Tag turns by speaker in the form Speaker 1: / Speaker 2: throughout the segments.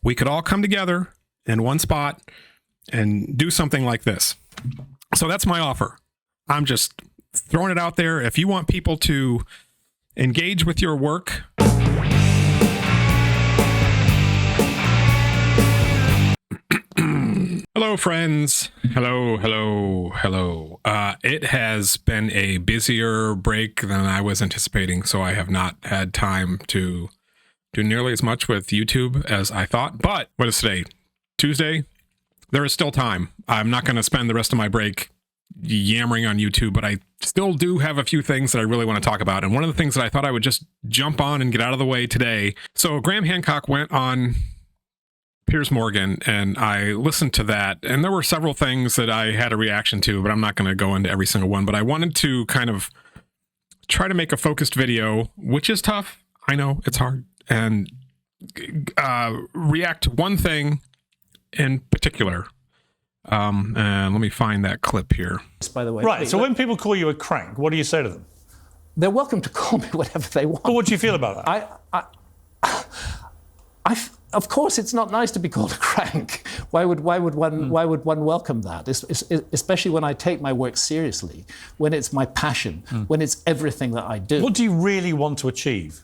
Speaker 1: we could all come together in one spot and do something like this. So that's my offer. I'm just throwing it out there. If you want people to engage with your work, hello, friends. Hello. It has been a busier break than I was anticipating, so I have not had time to do nearly as much with YouTube as I thought. But what is today? Tuesday? There is still time. I'm not going to spend the rest of my break yammering on YouTube, but I still do have a few things that I really want to talk about. And one of the things that I thought I would just jump on and get out of the way today. So Graham Hancock went on Piers Morgan, and I listened to that, and there were several things that I had a reaction to, but I'm not going to go into every single one. But I wanted to kind of try to make a focused video, which is tough. I know it's hard, and react to one thing in particular. And let me find that clip here.
Speaker 2: By the way,
Speaker 3: right. So when people call you a crank, what do you say to them?
Speaker 2: They're welcome to call me whatever they want.
Speaker 3: But what do you feel about that?
Speaker 2: Of course, it's not nice to be called a crank. Why would one welcome that? Especially when I take my work seriously, when it's my passion, when it's everything that I do.
Speaker 3: What do you really want to achieve?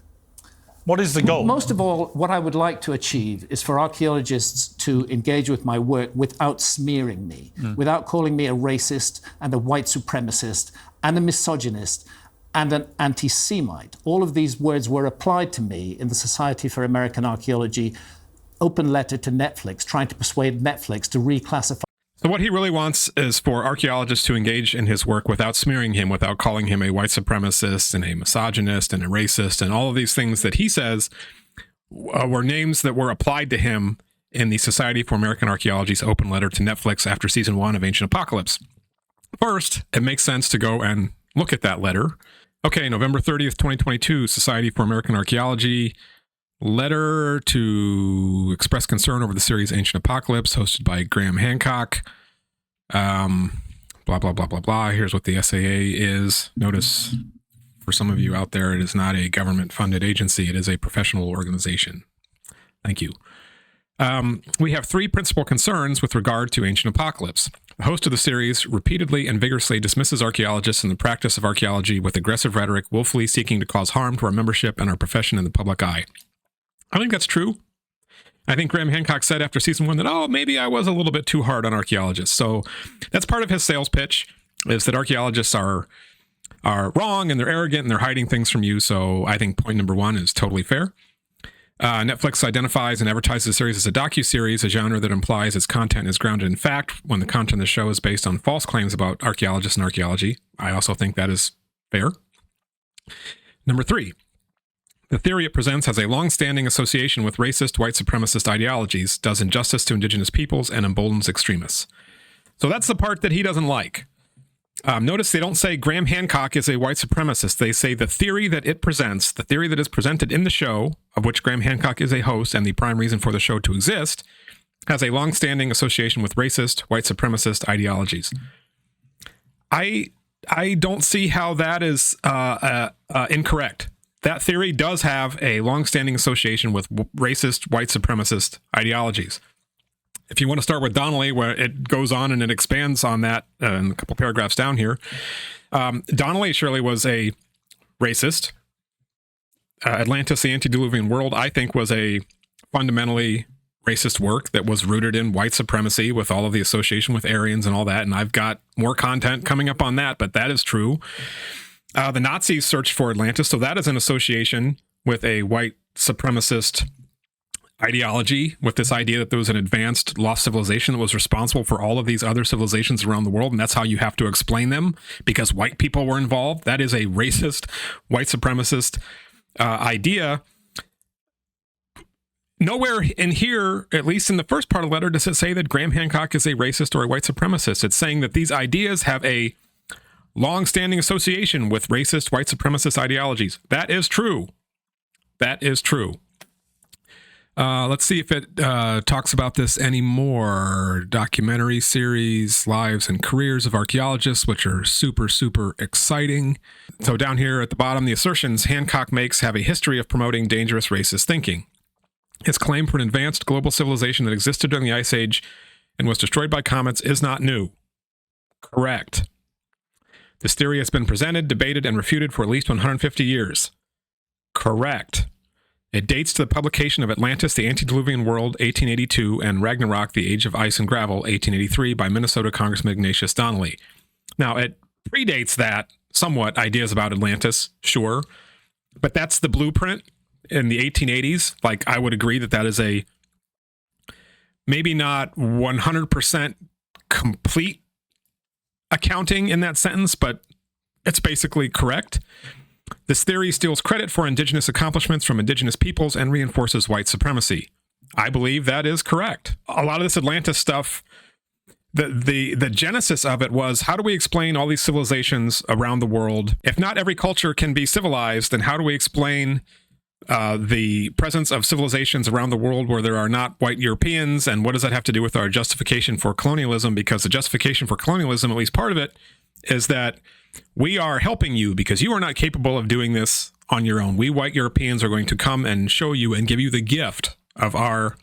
Speaker 3: What is the goal?
Speaker 2: Most of all, what I would like to achieve is for archaeologists to engage with my work without smearing me, without calling me a racist and a white supremacist and a misogynist and an anti-Semite. All of these words were applied to me in the Society for American Archaeology open letter to Netflix, trying to persuade Netflix to reclassify.
Speaker 1: So what he really wants is for archaeologists to engage in his work without smearing him, without calling him a white supremacist and a misogynist and a racist, and all of these things that he says were names that were applied to him in the Society for American Archaeology's open letter to Netflix after season 1 of Ancient Apocalypse. First, it makes sense to go and look at that letter. Okay, November 30th, 2022, Society for American Archaeology, letter to express concern over the series Ancient Apocalypse, hosted by Graham Hancock. Blah, blah, blah, blah, blah. Here's what the SAA is. Notice, for some of you out there, it is not a government-funded agency. It is a professional organization. Thank you. We have 3 principal concerns with regard to Ancient Apocalypse. The host of the series repeatedly and vigorously dismisses archaeologists and the practice of archaeology with aggressive rhetoric, willfully seeking to cause harm to our membership and our profession in the public eye. I think that's true. I think Graham Hancock said after season 1 that, maybe I was a little bit too hard on archaeologists. So that's part of his sales pitch, is that archaeologists are wrong and they're arrogant and they're hiding things from you. So I think point number 1 is totally fair. Netflix identifies and advertises the series as a docuseries, a genre that implies its content is grounded in fact when the content of the show is based on false claims about archaeologists and archaeology. I also think that is fair. Number 3. The theory it presents has a long-standing association with racist, white supremacist ideologies, does injustice to indigenous peoples, and emboldens extremists. So that's the part that he doesn't like. Notice they don't say Graham Hancock is a white supremacist. They say the theory that it presents, the theory that is presented in the show, of which Graham Hancock is a host and the prime reason for the show to exist, has a long-standing association with racist, white supremacist ideologies. I don't see how that is incorrect. That theory does have a long-standing association with racist, white supremacist ideologies. If you want to start with Donnelly, where it goes on and it expands on that in a couple paragraphs down here, Donnelly surely was a racist. Atlantis, the Antediluvian World, I think was a fundamentally racist work that was rooted in white supremacy with all of the association with Aryans and all that, and I've got more content coming up on that, but that is true. The Nazis searched for Atlantis, so that is an association with a white supremacist ideology, with this idea that there was an advanced lost civilization that was responsible for all of these other civilizations around the world, and that's how you have to explain them, because white people were involved. That is a racist, white supremacist idea. Nowhere in here, at least in the first part of the letter, does it say that Graham Hancock is a racist or a white supremacist. It's saying that these ideas have a long-standing association with racist, white supremacist ideologies. That is true. That is true. Let's see if it talks about this anymore. Documentary series, Lives and Careers of Archaeologists, which are super, super exciting. So down here at the bottom, the assertions Hancock makes have a history of promoting dangerous racist thinking. His claim for an advanced global civilization that existed during the Ice Age and was destroyed by comets is not new. Correct. This theory has been presented, debated, and refuted for at least 150 years. Correct. It dates to the publication of Atlantis, the Antediluvian World, 1882, and Ragnarok, the Age of Ice and Gravel, 1883, by Minnesota Congressman Ignatius Donnelly. Now, it predates that somewhat, ideas about Atlantis, sure, but that's the blueprint in the 1880s. Like, I would agree that that is a maybe not 100% complete accounting in that sentence, but it's basically correct. This theory steals credit for indigenous accomplishments from indigenous peoples and reinforces white supremacy. I believe that is correct. A lot of this Atlantis stuff, the genesis of it was, how do we explain all these civilizations around the world? If not every culture can be civilized, then how do we explain the presence of civilizations around the world where there are not white Europeans, and what does that have to do with our justification for colonialism? Because the justification for colonialism, at least part of it, is that we are helping you because you are not capable of doing this on your own. We white Europeans are going to come and show you and give you the gift of our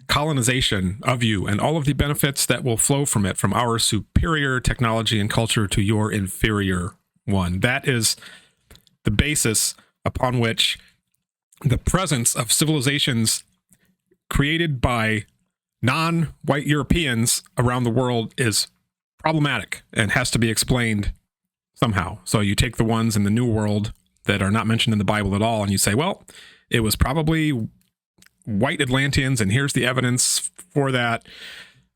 Speaker 1: colonization of you and all of the benefits that will flow from it, from our superior technology and culture to your inferior one. That is the basis upon which the presence of civilizations created by non-white Europeans around the world is problematic and has to be explained somehow. So you take the ones in the New World that are not mentioned in the Bible at all, and you say, well, it was probably white Atlanteans, and here's the evidence for that,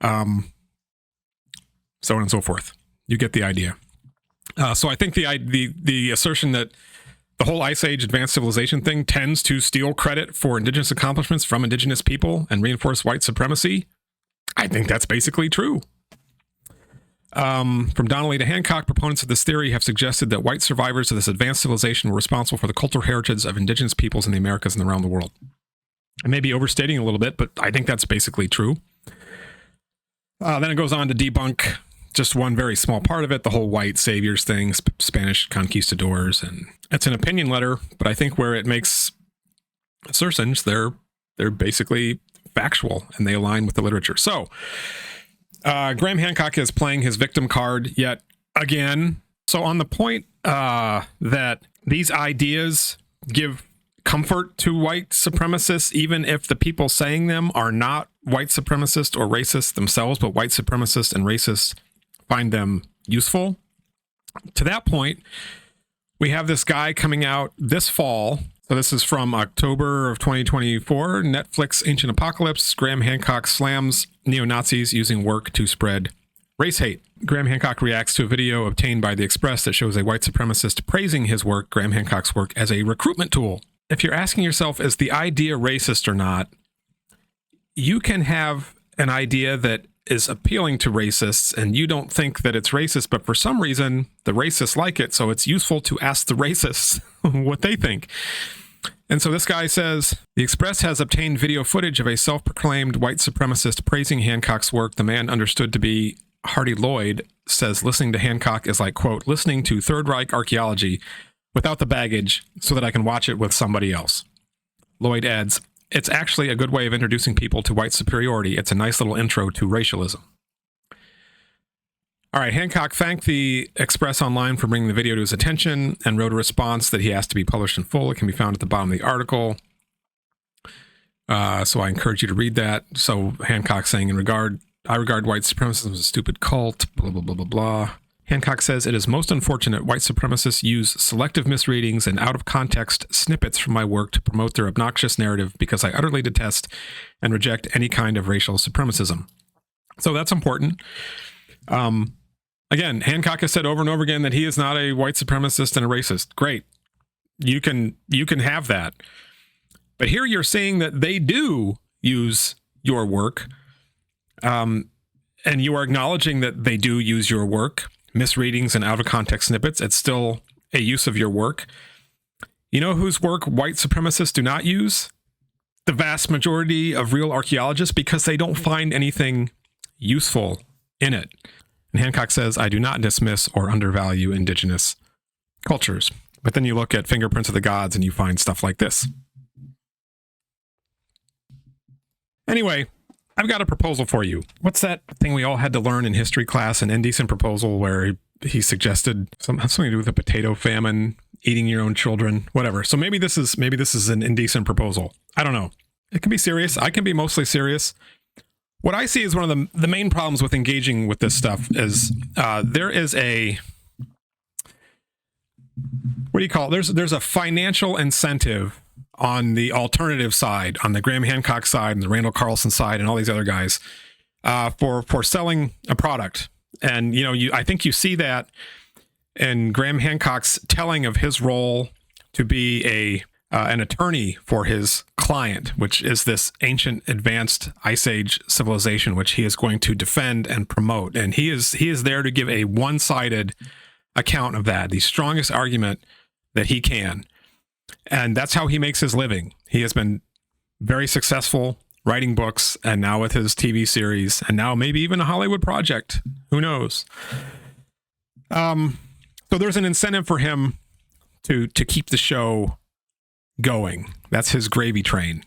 Speaker 1: so on and so forth. You get the idea. So I think the assertion that the whole Ice Age advanced civilization thing tends to steal credit for indigenous accomplishments from indigenous people and reinforce white supremacy, I think that's basically true. From Donnelly to Hancock, proponents of this theory have suggested that white survivors of this advanced civilization were responsible for the cultural heritage of indigenous peoples in the Americas and around the world. I may be overstating a little bit, but I think that's basically true. Then it goes on to debunk just one very small part of it, the whole white saviors thing, Spanish conquistadors, and it's an opinion letter, but I think where it makes assertions, they're basically factual and they align with the literature. So Graham Hancock is playing his victim card yet again. So on the point that these ideas give comfort to white supremacists, even if the people saying them are not white supremacists or racists themselves, but white supremacists and racists find them useful. To that point, we have this guy coming out this fall. So this is from October of 2024, Netflix Ancient Apocalypse. Graham Hancock slams neo-Nazis using work to spread race hate. Graham Hancock reacts to a video obtained by The Express that shows a white supremacist praising his work, Graham Hancock's work, as a recruitment tool. If you're asking yourself, is the idea racist or not, you can have an idea that is appealing to racists and you don't think that it's racist, but for some reason the racists like it, so it's useful to ask the racists what they think. And so this guy says, The Express has obtained video footage of a self-proclaimed white supremacist praising Hancock's work. The man understood to be Hardy Lloyd says listening to Hancock is like, quote, listening to Third Reich archaeology without the baggage so that I can watch it with somebody else. Lloyd adds, it's actually a good way of introducing people to white superiority. It's a nice little intro to racialism. All right, Hancock thanked the Express Online for bringing the video to his attention and wrote a response that he asked to be published in full. It can be found at the bottom of the article. So I encourage you to read that. So Hancock saying, I regard white supremacism as a stupid cult, blah, blah, blah, blah, blah. Hancock says, it is most unfortunate white supremacists use selective misreadings and out-of-context snippets from my work to promote their obnoxious narrative because I utterly detest and reject any kind of racial supremacism. So that's important. Again, Hancock has said over and over again that he is not a white supremacist and a racist. Great. You can have that. But here you're saying that they do use your work, and you are acknowledging that they do use your work. Misreadings and out-of-context snippets, it's still a use of your work. You know whose work white supremacists do not use? The vast majority of real archaeologists, because they don't find anything useful in it. And Hancock says, I do not dismiss or undervalue indigenous cultures. But then you look at Fingerprints of the Gods and you find stuff like this. Anyway, I've got a proposal for you. What's that thing we all had to learn in history class, an indecent proposal, where he suggested something to do with a potato famine, eating your own children, whatever. So maybe this is an indecent proposal. I don't know. It can be serious. I can be mostly serious. What I see is one of the main problems with engaging with this stuff is there is a, what do you call it? There's a financial incentive on the alternative side, on the Graham Hancock side and the Randall Carlson side and all these other guys, for selling a product. And, I think you see that in Graham Hancock's telling of his role to be an attorney for his client, which is this ancient advanced Ice Age civilization, which he is going to defend and promote. And he is there to give a one-sided account of that, the strongest argument that he can. And that's how he makes his living. He has been very successful writing books, and now with his TV series, and now maybe even a Hollywood project. Who knows? So there's an incentive for him to keep the show going. That's his gravy train.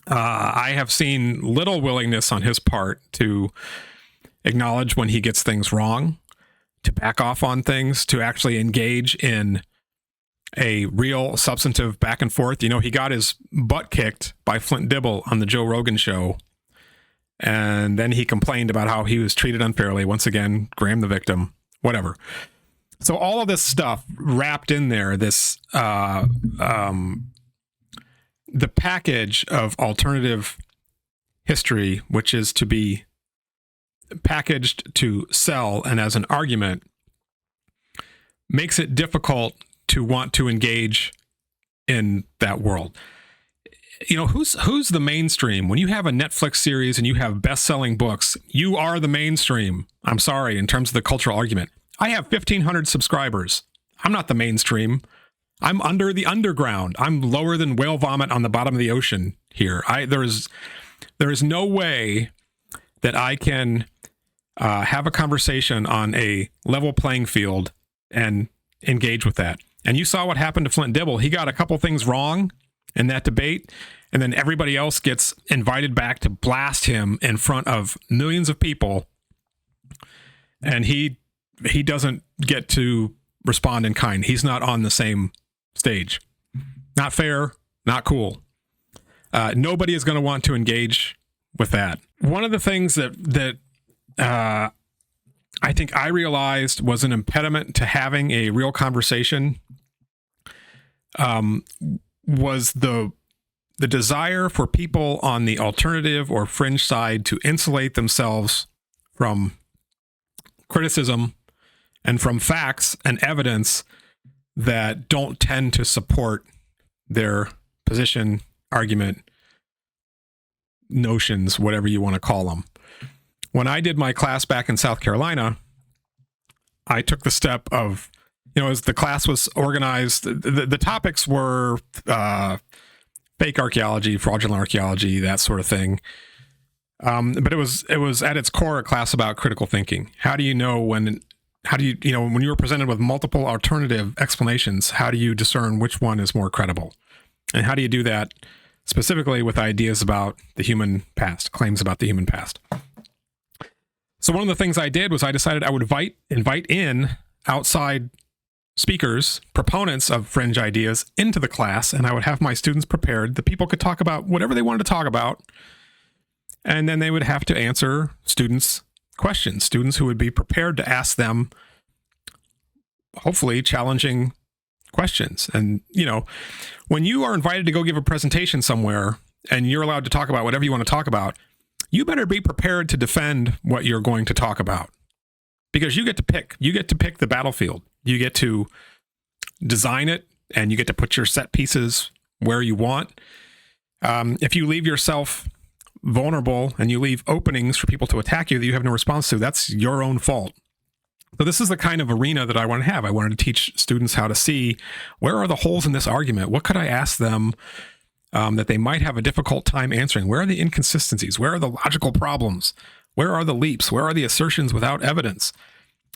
Speaker 1: I have seen little willingness on his part to acknowledge when he gets things wrong, to back off on things, to actually engage in a real substantive back and forth. He got his butt kicked by Flint Dibble on the Joe Rogan show. And then he complained about how he was treated unfairly. Once again, Graham the victim, whatever. So all of this stuff wrapped in there, this, the package of alternative history, which is to be packaged to sell and as an argument, makes it difficult to want to engage in that world. Who's the mainstream? When you have a Netflix series and you have best-selling books, you are the mainstream. I'm sorry, in terms of the cultural argument. I have 1,500 subscribers. I'm not the mainstream. I'm under the underground. I'm lower than whale vomit on the bottom of the ocean here. There is no way that I can have a conversation on a level playing field and engage with that. And you saw what happened to Flint Dibble. He got a couple things wrong in that debate, and then everybody else gets invited back to blast him in front of millions of people, and he doesn't get to respond in kind. He's not on the same stage. Not fair, not cool. Nobody is going to want to engage with that. One of the things that I think I realized was an impediment to having a real conversation was the desire for people on the alternative or fringe side to insulate themselves from criticism and from facts and evidence that don't tend to support their position, argument, notions, whatever you want to call them. When I did my class back in South Carolina, I took the step of, as the class was organized, the topics were fake archaeology, fraudulent archaeology, that sort of thing. But it was at its core a class about critical thinking. How do you know when you were presented with multiple alternative explanations, how do you discern which one is more credible? And how do you do that specifically with ideas about the human past, claims about the human past? So one of the things I did was I decided I would invite in outside speakers, proponents of fringe ideas into the class, and I would have my students prepared. The people could talk about whatever they wanted to talk about, and then they would have to answer students' questions, students who would be prepared to ask them, hopefully, challenging questions. And, when you are invited to go give a presentation somewhere and you're allowed to talk about whatever you want to talk about, you better be prepared to defend what you're going to talk about, because you get to pick. You get to pick the battlefield. You get to design it, and you get to put your set pieces where you want. If you leave yourself vulnerable and you leave openings for people to attack you that you have no response to, that's your own fault. So this is the kind of arena that I want to have. I wanted to teach students how to see, where are the holes in this argument? What could I ask them that they might have a difficult time answering? Where are the inconsistencies? Where are the logical problems? Where are the leaps? Where are the assertions without evidence?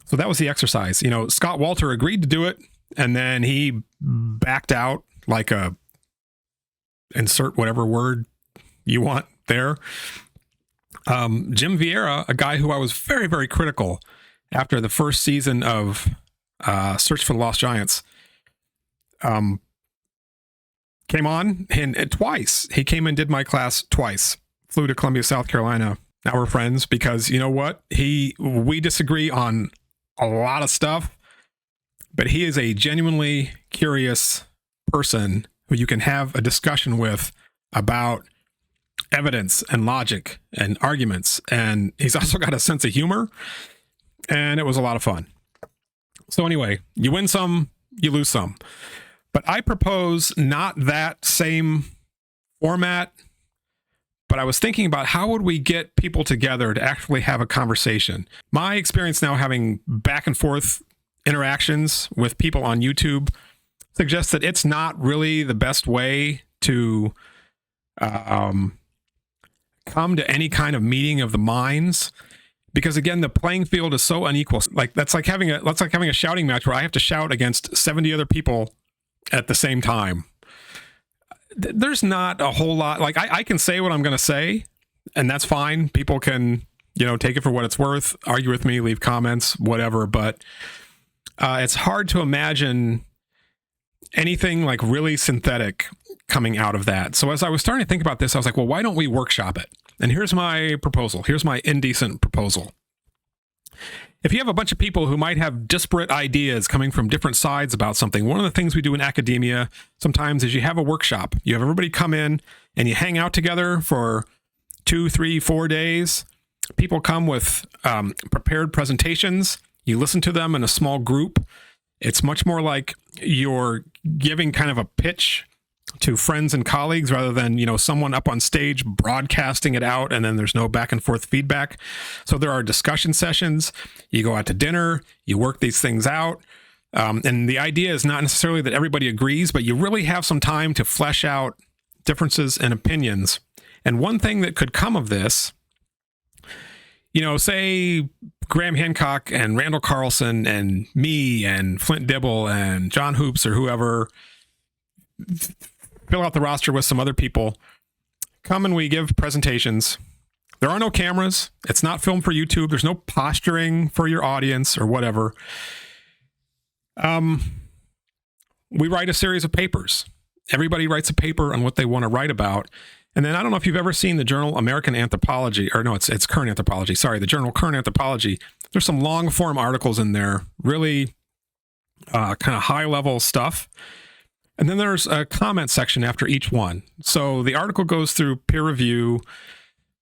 Speaker 1: So that was the exercise. Scott Walter agreed to do it, and then he backed out like a insert whatever word you want there. Jim Vieira, a guy who I was very, very critical after the first season of Search for the Lost Giants, came on and twice. He came and did my class twice. Flew to Columbia, South Carolina. Now we're friends because you know what? We disagree on a lot of stuff, but he is a genuinely curious person who you can have a discussion with about evidence and logic and arguments. And he's also got a sense of humor, and it was a lot of fun. So anyway, you win some, you lose some. But I propose not that same format, but I was thinking about how would we get people together to actually have a conversation. My experience now having back and forth interactions with people on YouTube suggests that it's not really the best way to come to any kind of meeting of the minds, because again, the playing field is so unequal. Like that's like having a shouting match where I have to shout against 70 other people at the same time. There's not a whole lot. Like I can say what I'm going to say, and that's fine. People can, take it for what it's worth, argue with me, leave comments, whatever. But it's hard to imagine anything like really synthetic coming out of that. So as I was starting to think about this, I was like, well, why don't we workshop it? And here's my proposal. Here's my indecent proposal. If you have a bunch of people who might have disparate ideas coming from different sides about something, one of the things we do in academia sometimes is you have a workshop. You have everybody come in and you hang out together for 2, 3, 4 days. People come with prepared presentations. You listen to them in a small group. It's much more like you're giving kind of a pitch to friends and colleagues rather than, someone up on stage broadcasting it out and then there's no back and forth feedback. So there are discussion sessions. You go out to dinner, you work these things out. And the idea is not necessarily that everybody agrees, but you really have some time to flesh out differences and opinions. And one thing that could come of this, say Graham Hancock and Randall Carlson and me and Flint Dibble and John Hoops or whoever fill out the roster with some other people, come and we give presentations. There are no cameras. It's not filmed for YouTube. There's no posturing for your audience or whatever. We write a series of papers. Everybody writes a paper on what they want to write about. And then I don't know if you've ever seen the journal American Anthropology, or no, it's Current Anthropology. Sorry, the journal Current Anthropology. There's some long form articles in there, really kind of high level stuff. And then there's a comment section after each one. So the article goes through peer review,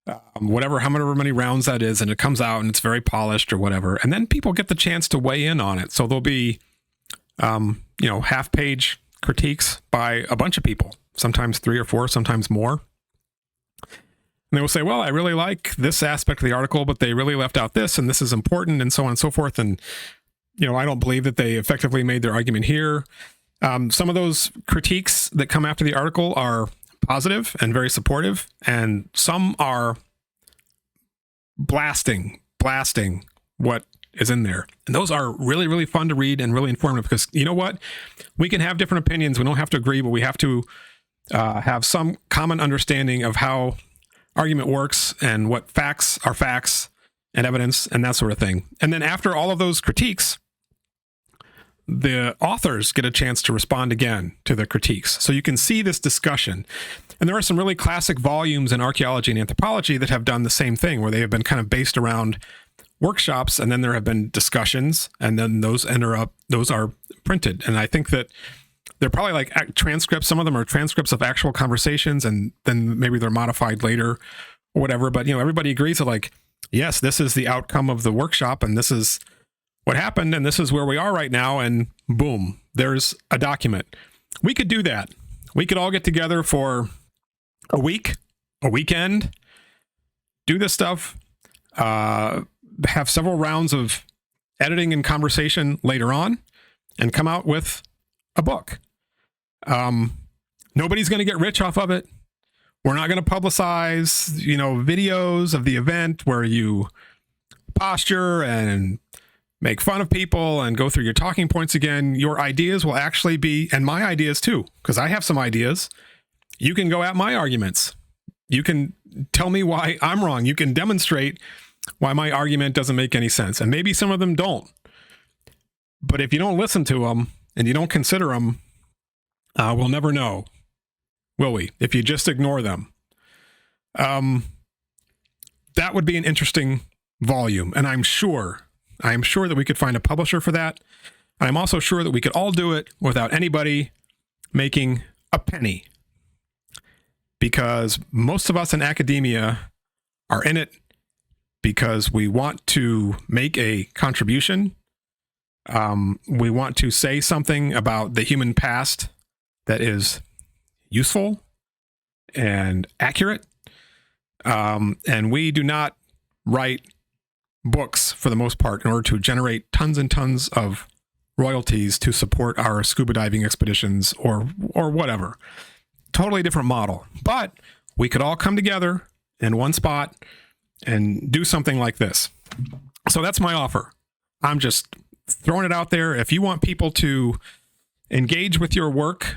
Speaker 1: however many rounds that is, and it comes out and it's very polished or whatever. And then people get the chance to weigh in on it. So there'll be, half-page critiques by a bunch of people, sometimes 3 or 4, sometimes more. And they will say, well, I really like this aspect of the article, but they really left out this, and this is important, and so on and so forth. And, I don't believe that they effectively made their argument here. Some of those critiques that come after the article are positive and very supportive, and some are blasting what is in there. And those are really, really fun to read and really informative because you know what? We can have different opinions. We don't have to agree, but we have to have some common understanding of how argument works and what facts are facts and evidence and that sort of thing. And then after all of those critiques, the authors get a chance to respond again to the critiques. So you can see this discussion. And there are some really classic volumes in archaeology and anthropology that have done the same thing, where they have been kind of based around workshops, and then there have been discussions, and then those are printed. And I think that they're probably like transcripts. Some of them are transcripts of actual conversations, and then maybe they're modified later or whatever. But, everybody agrees that like, yes, this is the outcome of the workshop, and this is what happened, and this is where we are right now, and boom, there's a document. We could do that. We could all get together for a week, a weekend, do this stuff, have several rounds of editing and conversation later on, and come out with a book. Nobody's going to get rich off of it. We're not going to publicize, videos of the event where you posture and make fun of people and go through your talking points again. Your ideas will actually be, and my ideas too, because I have some ideas. You can go at my arguments. You can tell me why I'm wrong. You can demonstrate why my argument doesn't make any sense. And maybe some of them don't. But if you don't listen to them and you don't consider them, we'll never know, will we? If you just ignore them. That would be an interesting volume. And I'm sure that we could find a publisher for that. And I'm also sure that we could all do it without anybody making a penny. Because most of us in academia are in it because we want to make a contribution. We want to say something about the human past that is useful and accurate. And we do not write books for the most part in order to generate tons and tons of royalties to support our scuba diving expeditions or whatever. Totally different model. But we could all come together in one spot and do something like this. So that's my offer. I'm just throwing it out there. If you want people to engage with your work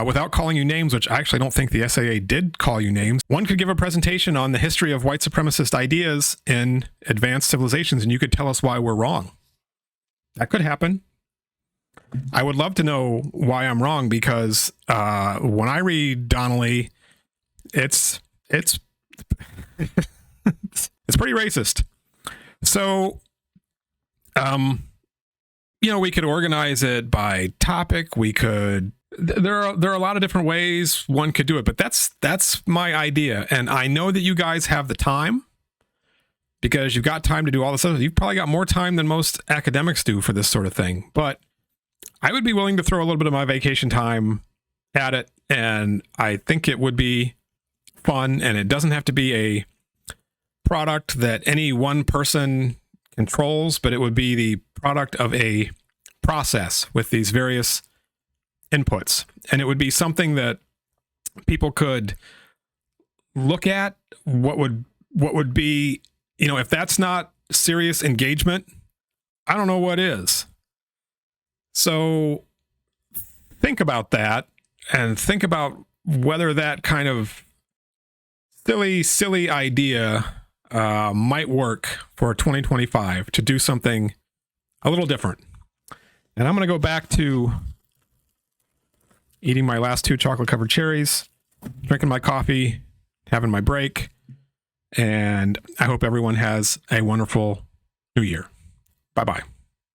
Speaker 1: without calling you names, which I actually don't think the SAA did call you names, one could give a presentation on the history of white supremacist ideas in advanced civilizations, and you could tell us why we're wrong. That could happen. I would love to know why I'm wrong, because when I read Donnelly, it's it's pretty racist. So, we could organize it by topic. We could. There are a lot of different ways one could do it, but that's my idea, and I know that you guys have the time because you've got time to do all this stuff. You've probably got more time than most academics do for this sort of thing, but I would be willing to throw a little bit of my vacation time at it, and I think it would be fun, and it doesn't have to be a product that any one person controls, but it would be the product of a process with these various inputs, and it would be something that people could look at. What would be, if that's not serious engagement, I don't know what is. So think about that, and think about whether that kind of silly idea might work for 2025 to do something a little different. And I'm going to go back to eating my last 2 chocolate-covered cherries, drinking my coffee, having my break, and I hope everyone has a wonderful new year. Bye-bye.